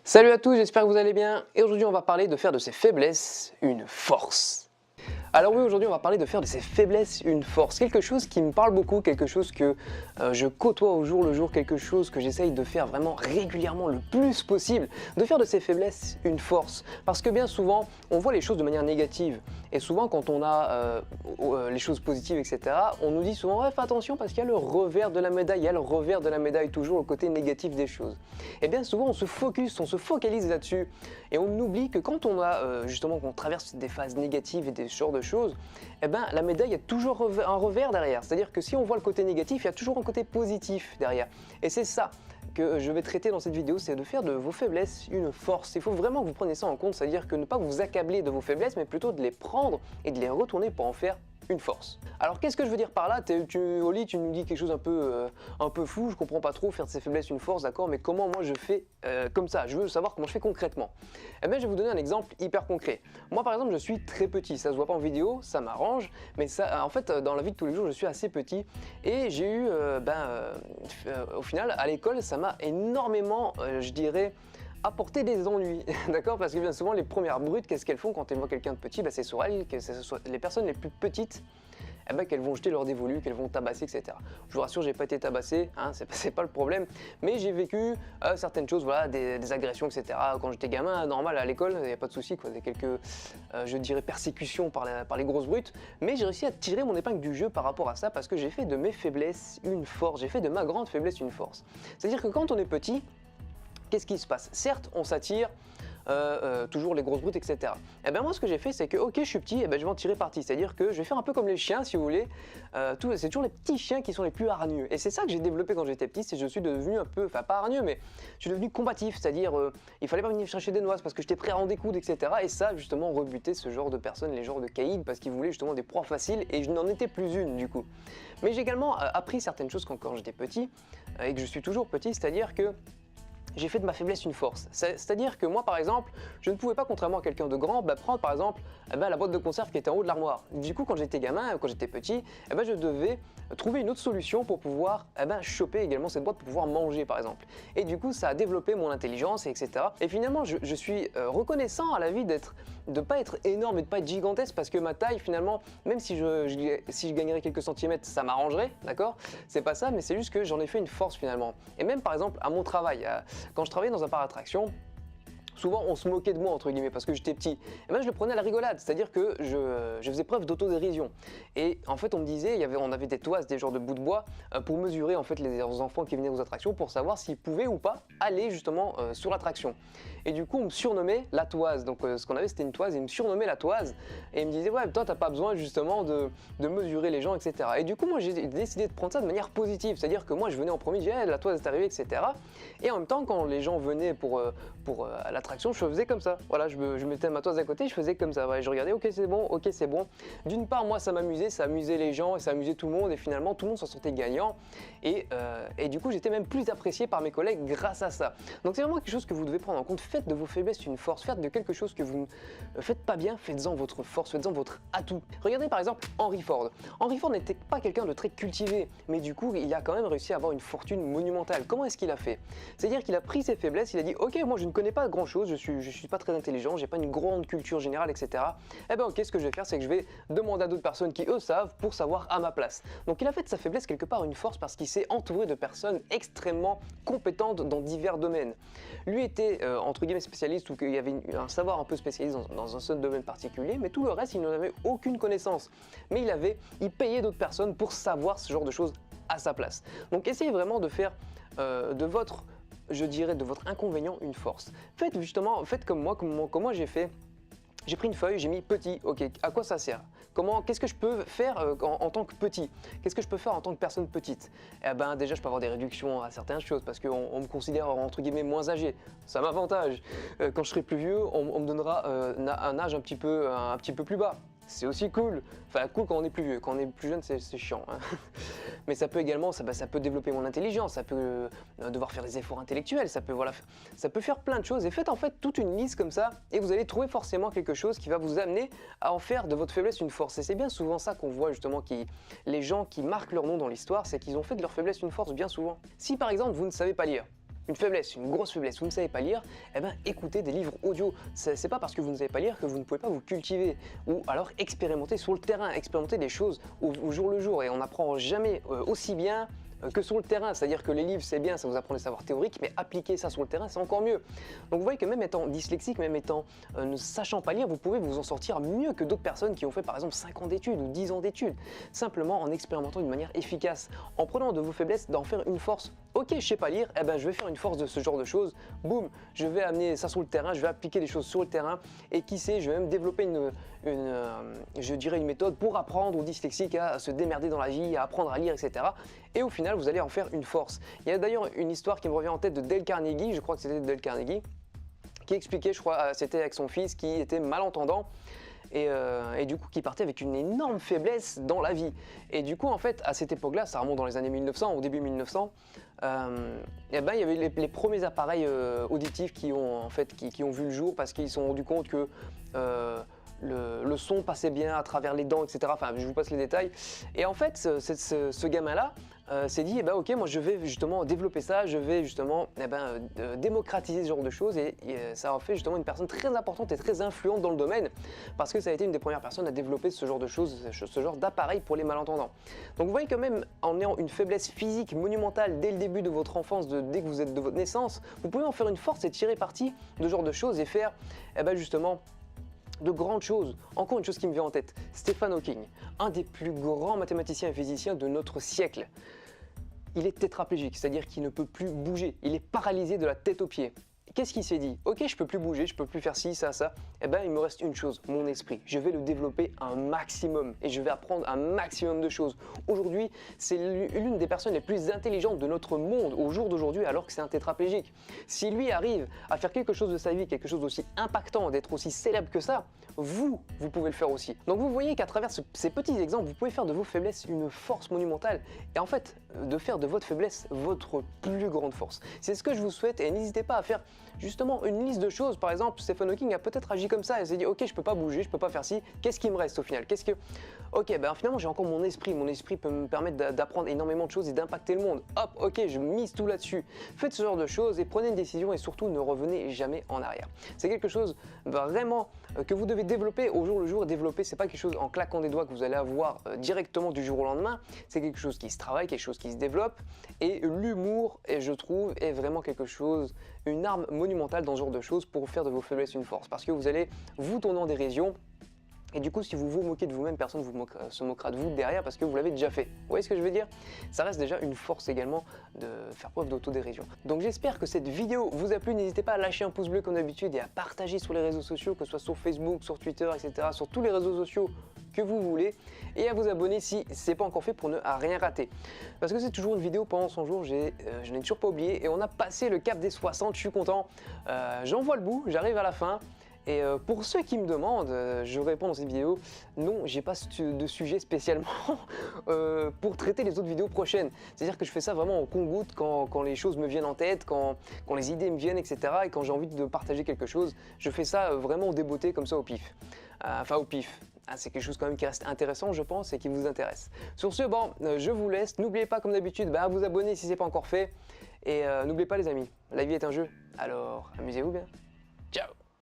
Salut à tous, j'espère que vous allez bien et aujourd'hui on va parler de faire de ses faiblesses une force. Alors oui, aujourd'hui on va parler de faire de ses faiblesses une force, quelque chose qui me parle beaucoup, quelque chose que je côtoie au jour le jour, quelque chose que j'essaye de faire vraiment régulièrement le plus possible, de faire de ses faiblesses une force. Parce que bien souvent, on voit les choses de manière négative et souvent quand on a les choses positives, etc., on nous dit souvent ouais, fais attention parce qu'il y a le revers de la médaille, il y a le revers de la médaille, toujours le côté négatif des choses. Et bien souvent on se focalise là-dessus et on oublie que quand on a justement qu'on traverse des phases négatives et des genres de choses, eh ben, la médaille a toujours un revers derrière. C'est-à-dire que si on voit le côté négatif, il y a toujours un côté positif derrière. Et c'est ça que je vais traiter dans cette vidéo, c'est de faire de vos faiblesses une force. Il faut vraiment que vous preniez ça en compte, c'est-à-dire que ne pas vous accabler de vos faiblesses, mais plutôt de les prendre et de les retourner pour en faire une force. Alors qu'est-ce que je veux dire par là? Au lit, tu nous dis quelque chose un peu fou, je comprends pas trop, faire de ses faiblesses une force, d'accord, mais comment moi je fais comme ça? Je veux savoir comment je fais concrètement. Eh bien je vais vous donner un exemple hyper concret. Moi par exemple je suis très petit, ça se voit pas en vidéo, ça m'arrange, mais ça, en fait dans la vie de tous les jours je suis assez petit et j'ai eu, au final à l'école ça m'a énormément, je dirais, apporter des ennuis, d'accord? Parce que bien souvent, les premières brutes, qu'est-ce qu'elles font quand elles voient quelqu'un de petit? C'est sur elles, que ce soit les personnes les plus petites, qu'elles vont jeter leur dévolu, qu'elles vont tabasser, etc. Je vous rassure, j'ai pas été tabassé, hein, c'est pas le problème, mais j'ai vécu certaines choses, voilà, des agressions, etc. Quand j'étais gamin, normal, à l'école, il n'y a pas de souci, quoi, quelques, je dirais, persécutions par les grosses brutes, mais j'ai réussi à tirer mon épingle du jeu par rapport à ça, parce que j'ai fait de mes faiblesses une force, j'ai fait de ma grande faiblesse une force. C'est-à-dire que quand on est petit, qu'est-ce qui se passe? Certes, on s'attire toujours les grosses brutes, etc. Et bien moi, ce que j'ai fait, c'est que, ok, je suis petit, et ben je vais en tirer parti. C'est-à-dire que je vais faire un peu comme les chiens, si vous voulez. C'est toujours les petits chiens qui sont les plus hargneux. Et c'est ça que j'ai développé quand j'étais petit, c'est que je suis devenu un peu, enfin pas hargneux, mais je suis devenu combatif. C'est-à-dire, il fallait pas venir chercher des noises parce que j'étais prêt à en découdre, etc. Et ça, justement, rebutait ce genre de personnes, les genres de caïds, parce qu'ils voulaient justement des proies faciles, et je n'en étais plus une, du coup. Mais j'ai également appris certaines choses quand j'étais petit, et que je suis toujours petit, c'est-à-dire que j'ai fait de ma faiblesse une force. C'est-à-dire que moi, par exemple, je ne pouvais pas, contrairement à quelqu'un de grand, prendre par exemple la boîte de conserve qui était en haut de l'armoire. Du coup, quand j'étais gamin, quand j'étais petit, je devais trouver une autre solution pour pouvoir choper également cette boîte pour pouvoir manger, par exemple. Et du coup, ça a développé mon intelligence, etc. Et finalement, je suis reconnaissant à la vie de ne pas être énorme et de ne pas être gigantesque, parce que ma taille, finalement, même si je gagnerais quelques centimètres, ça m'arrangerait, d'accord? C'est pas ça, mais c'est juste que j'en ai fait une force, finalement. Et même, par exemple, à mon travail, quand je travaillais dans un parc d'attractions, souvent on se moquait de moi entre guillemets parce que j'étais petit. Et ben je le prenais à la rigolade, c'est-à-dire que je faisais preuve d'autodérision. Et en fait on me disait, on avait des toises, des genres de bouts de bois pour mesurer en fait les enfants qui venaient aux attractions pour savoir s'ils pouvaient ou pas aller justement sur l'attraction. Et du coup on me surnommait la toise. Donc ce qu'on avait c'était une toise, et ils me surnommaient la toise. Et ils me disaient ouais toi t'as pas besoin justement de mesurer les gens, etc. Et du coup moi j'ai décidé de prendre ça de manière positive, c'est-à-dire que moi je venais en premier, je disais hey, la toise est arrivée, etc. Et en même temps quand les gens venaient pour l'attraction, je faisais comme ça. Voilà, je mettais ma toise à côté, je faisais comme ça. Ouais, je regardais, ok c'est bon, ok c'est bon. D'une part, moi ça m'amusait, ça amusait les gens et ça amusait tout le monde et finalement tout le monde s'en sortait gagnant. Et du coup, j'étais même plus apprécié par mes collègues grâce à ça. Donc c'est vraiment quelque chose que vous devez prendre en compte. Faites de vos faiblesses une force. Faites de quelque chose que vous ne faites pas bien, faites-en votre force, faites-en votre atout. Regardez par exemple Henry Ford. Henry Ford n'était pas quelqu'un de très cultivé, mais du coup, il a quand même réussi à avoir une fortune monumentale. Comment est-ce qu'il a fait? C'est-à-dire qu'il a pris ses faiblesses, il a dit ok, moi je ne connais pas grand-chose, je suis pas très intelligent, j'ai pas une grande culture générale, etc. Eh ben ok, ce que je vais faire, c'est que je vais demander à d'autres personnes qui eux savent pour savoir à ma place. Donc il a fait de sa faiblesse quelque part une force parce qu'il s'est entouré de personnes extrêmement compétentes dans divers domaines. Lui était entre guillemets spécialiste ou qu'il y avait un savoir un peu spécialisé dans un seul domaine particulier, mais tout le reste il n'en avait aucune connaissance. Mais il payait d'autres personnes pour savoir ce genre de choses à sa place. Donc essayez vraiment de faire de votre, je dirais, de votre inconvénient une force. Faites comme moi j'ai fait. J'ai pris une feuille, j'ai mis petit, ok, à quoi ça sert? Qu'est-ce que je peux faire en tant que petit? Qu'est-ce que je peux faire en tant que personne petite? Eh ben déjà je peux avoir des réductions à certaines choses parce qu'on me considère entre guillemets moins âgé. Ça m'avantage. Quand je serai plus vieux, on me donnera un âge un petit peu plus bas. C'est aussi cool. Enfin cool quand on est plus vieux, quand on est plus jeune c'est chiant. Hein. Mais ça peut également, ça peut développer mon intelligence, ça peut devoir faire des efforts intellectuels, ça peut faire plein de choses. Et faites en fait toute une liste comme ça et vous allez trouver forcément quelque chose qui va vous amener à en faire de votre faiblesse une force. Et c'est bien souvent ça qu'on voit justement, les gens qui marquent leur nom dans l'histoire, c'est qu'ils ont fait de leur faiblesse une force bien souvent. Si par exemple vous ne savez pas lire, une faiblesse, une grosse faiblesse, vous ne savez pas lire, eh ben écoutez des livres audio. C'est pas parce que vous ne savez pas lire que vous ne pouvez pas vous cultiver, ou alors expérimenter sur le terrain, expérimenter des choses au jour le jour, et on n'apprend jamais aussi bien que sur le terrain, c'est-à-dire que les livres c'est bien, ça vous apprend des savoirs théoriques, mais appliquer ça sur le terrain c'est encore mieux. Donc vous voyez que même étant dyslexique, même étant ne sachant pas lire, vous pouvez vous en sortir mieux que d'autres personnes qui ont fait par exemple 5 ans d'études ou 10 ans d'études, simplement en expérimentant d'une manière efficace, en prenant de vos faiblesses, d'en faire une force. Ok, je sais pas lire, eh ben je vais faire une force de ce genre de choses, boum, je vais amener ça sur le terrain, je vais appliquer des choses sur le terrain, et qui sait, je vais même développer je dirais une méthode pour apprendre aux dyslexiques à se démerder dans la vie, à apprendre à lire, etc. Et au final, vous allez en faire une force. Il y a d'ailleurs une histoire qui me revient en tête de Dale Carnegie, je crois que c'était Dale Carnegie, qui expliquait, je crois, c'était avec son fils qui était malentendant, et du coup qui partait avec une énorme faiblesse dans la vie. Et du coup en fait à cette époque-là, ça remonte dans les années 1900, au début 1900, et ben, il y avait les premiers appareils auditifs qui ont vu le jour parce qu'ils se sont rendus compte que le son passait bien à travers les dents, etc. Enfin, je vous passe les détails. Et en fait, ce gamin-là s'est dit, eh ben, ok, moi je vais justement développer ça, je vais justement démocratiser ce genre de choses, et ça a fait justement une personne très importante et très influente dans le domaine, parce que ça a été une des premières personnes à développer ce genre de choses, ce genre d'appareil pour les malentendants. Donc vous voyez que même en ayant une faiblesse physique monumentale dès le début de votre enfance, dès que vous êtes de votre naissance, vous pouvez en faire une force et tirer parti de ce genre de choses et faire justement de grandes choses. Encore une chose qui me vient en tête, Stephen Hawking, un des plus grands mathématiciens et physiciens de notre siècle. Il est tétraplégique, c'est-à-dire qu'il ne peut plus bouger, il est paralysé de la tête aux pieds. Qu'est-ce qu'il s'est dit? Ok, je peux plus bouger, je peux plus faire ci, ça, ça. Eh ben, il me reste une chose, mon esprit. Je vais le développer un maximum et je vais apprendre un maximum de choses. Aujourd'hui, c'est l'une des personnes les plus intelligentes de notre monde au jour d'aujourd'hui, alors que c'est un tétraplégique. Si lui arrive à faire quelque chose de sa vie, quelque chose d'aussi impactant, d'être aussi célèbre que ça, vous pouvez le faire aussi. Donc vous voyez qu'à travers ces petits exemples, vous pouvez faire de vos faiblesses une force monumentale et en fait, de faire de votre faiblesse votre plus grande force. C'est ce que je vous souhaite, et n'hésitez pas à faire justement une liste de choses. Par exemple, Stephen Hawking a peut-être agi comme ça et s'est dit ok, je peux pas bouger, je peux pas faire ci, qu'est-ce qui me reste au final? Ok, ben finalement j'ai encore mon esprit peut me permettre d'apprendre énormément de choses et d'impacter le monde. Hop, ok, je mise tout là-dessus. Faites ce genre de choses et prenez une décision, et surtout ne revenez jamais en arrière. C'est quelque chose vraiment que vous devez développer au jour le jour. Développer, c'est pas quelque chose en claquant des doigts que vous allez avoir directement du jour au lendemain, c'est quelque chose qui se travaille, quelque chose qui se développe, et l'humour, je trouve, est vraiment quelque chose, une arme monumentale dans ce genre de choses pour faire de vos faiblesses une force, parce que vous allez vous tourner en dérision. Et du coup, si vous vous moquez de vous-même, personne ne se moquera de vous derrière parce que vous l'avez déjà fait. Vous voyez ce que je veux dire? Ça reste déjà une force également de faire preuve d'autodérision. Donc j'espère que cette vidéo vous a plu. N'hésitez pas à lâcher un pouce bleu comme d'habitude et à partager sur les réseaux sociaux, que ce soit sur Facebook, sur Twitter, etc. Sur tous les réseaux sociaux que vous voulez, et à vous abonner si ce n'est pas encore fait pour ne rien rater. Parce que c'est toujours une vidéo pendant 100 jours, je n'ai toujours pas oublié, et on a passé le cap des 60, je suis content. J'en vois le bout, j'arrive à la fin. Et pour ceux qui me demandent, je réponds dans cette vidéo, non, j'ai pas de sujet spécialement pour traiter les autres vidéos prochaines. C'est-à-dire que je fais ça vraiment au compte-gouttes quand les choses me viennent en tête, quand les idées me viennent, etc. Et quand j'ai envie de partager quelque chose, je fais ça vraiment au débeauté, comme ça au pif. Enfin au pif. C'est quelque chose quand même qui reste intéressant, je pense, et qui vous intéresse. Sur ce, bon, je vous laisse. N'oubliez pas, comme d'habitude, à vous abonner si ce n'est pas encore fait. Et n'oubliez pas, les amis, la vie est un jeu. Alors, amusez-vous bien. Ciao!